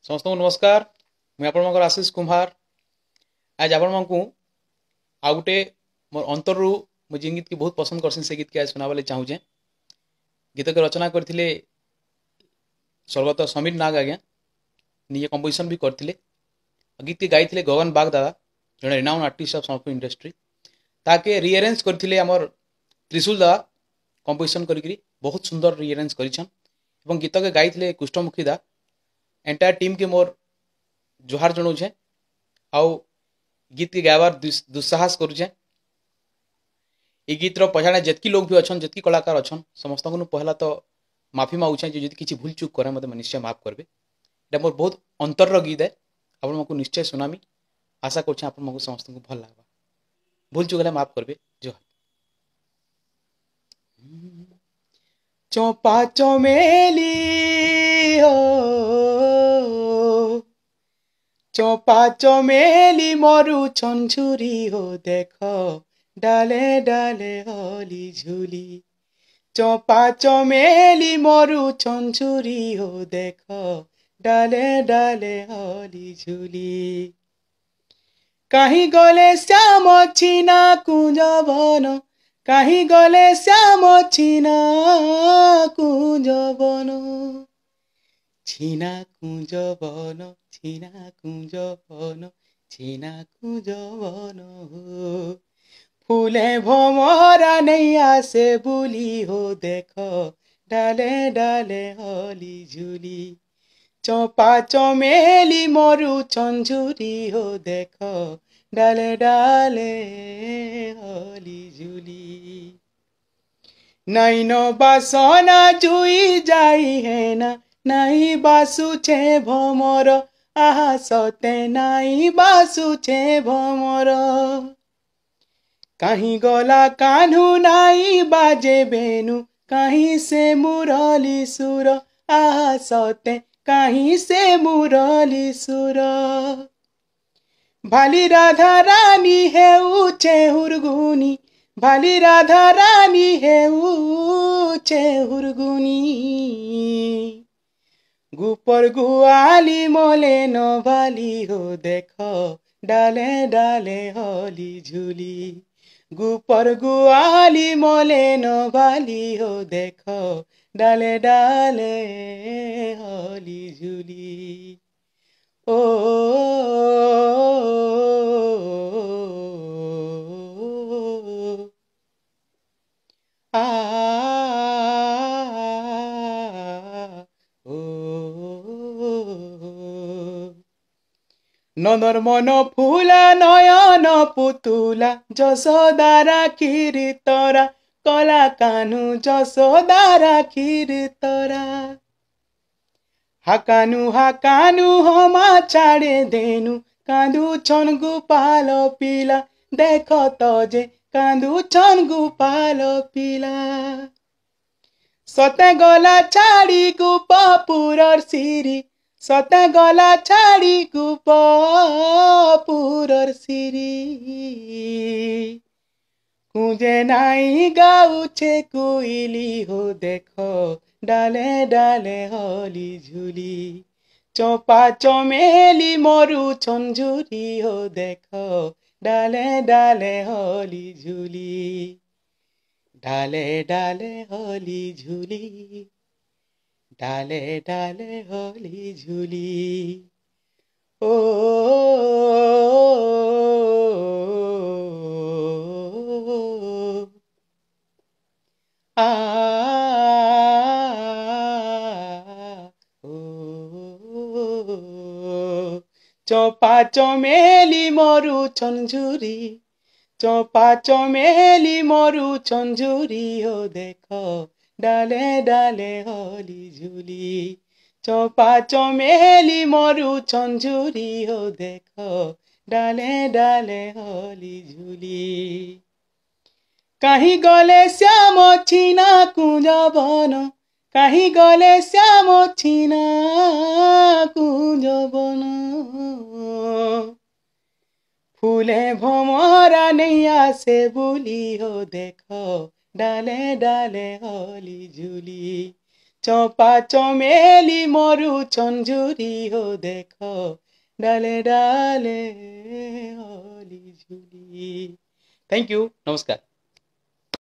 समस्त को नमस्कार। मुझे आप आशीष कुमार। आज आपण मानकू आ गोटे मोर अंतर मुझे गीत की बहुत पसंद करसी से गीत के आज सुनाबे चाहूचे। गीत के रचना करथिले स्वर्गत समीर नाग आज्ञा, निजे कंपोजिशन भी करथिले। गीत के गाइथिले गगन बाग दादा, जड़े renown artist of Sambalpur industry. ताके रिअरेंज करथिले हमर त्रिशूल दादा कंपोजिशन करी बहुत सुंदर रिअरेंज करिछन। एवं गीत के गाइथिले कुष्ठमुखी दा। एंटायर टीम के मोर जोहार जनाऊे। आउ गीत के गायबार दुस्साहस करुचे। ये गीतर पछाड़े जितकी लोग भी अच्छा, जितकी कलाकार अच्छा, समस्त को पहला तो माफी मागुचे जो किसी भूल चूक करे मत निश्चय माफ करबे। ये मोर बहुत अंतर गीत है, आपको निश्चय सुनामी। आशा कर समस्त को भल लगा। भूल चूक है माफ करबे। जो चौपा चमेली हो, चौपा चमेली मरु छुरी हो, देख डाले डाले हली झूली। चौपा चमेली मरु छुरी हो, देख डाले डाले हली झूली। कहीं गले श्याम छीना कुंज बन, कहीं गले श्याम छीना कुंज बन, छीना कुंज बन, छीना कुंज बन, छीना कुंज बन। फूले भमरा नहीं आसे बुली हो, देख डाले डाले हली झूली। चौपा चमेली मरु छुरी हो, देख डाले डाले हली झूली। नैन बासना जुई जाई है ना, नहीं बासुछे भमर, आहा सते नहीं बासुछे भमर। कहीं गला कान्हू नहीं बाजे बेनु, कहीं से मुरली सुर, आहा सते कहीं से मुरली सुर। भाली राधा रानी है ऊंचे हुरगुनी, भाली राधा रानी है ऊंचे हुरगुनी। गुपर गुआली मोले न भाली हो, देख डाले डाले हली झूली। गुपर गुआली मोले न भाली हो, देख डाले डाले हली झूली। ओ, आ, नदर मन फूला नयन पुतुला, जसोदारा खीर तोरा, कला कानू जसोदारा खीर तोरा। हाकानु हमा छाड़े देनु, कांदू छन गोपाल पीला, देख तो जे कांदू छन गोपाल पीला। सते गला छाड़ी गोपापुरर सिरी, सते गला छाड़ी गोपापुरर सिरी। कुंजे नाई गाउछे कोइली हो, देख डाले डाले हली झूली। चौपा चमेली मरु छुरी हो, देख डाले डाले हली झूली। डाले डाले हली झूली, डाले डाले हली झूली। ओ, आ, चौपा चमेली मरु छुरी, चौपा चमेली मरु छुरी हो, देख डाले डाले हली झूली। चौपा चमेली मरु छुरी हो, देख डाले डाले हली झूली। कहीं गले श्याम छीना कुंज बन, कहीं गले श्याम छीना कुंज बन। फूले भमरा नहीं आसे बुली हो, देख डाले डाले हली झूली। चंपा चमेली मरु चंजुरी हो देखो डाले डाले होली झूली। थैंक यू, नमस्कार।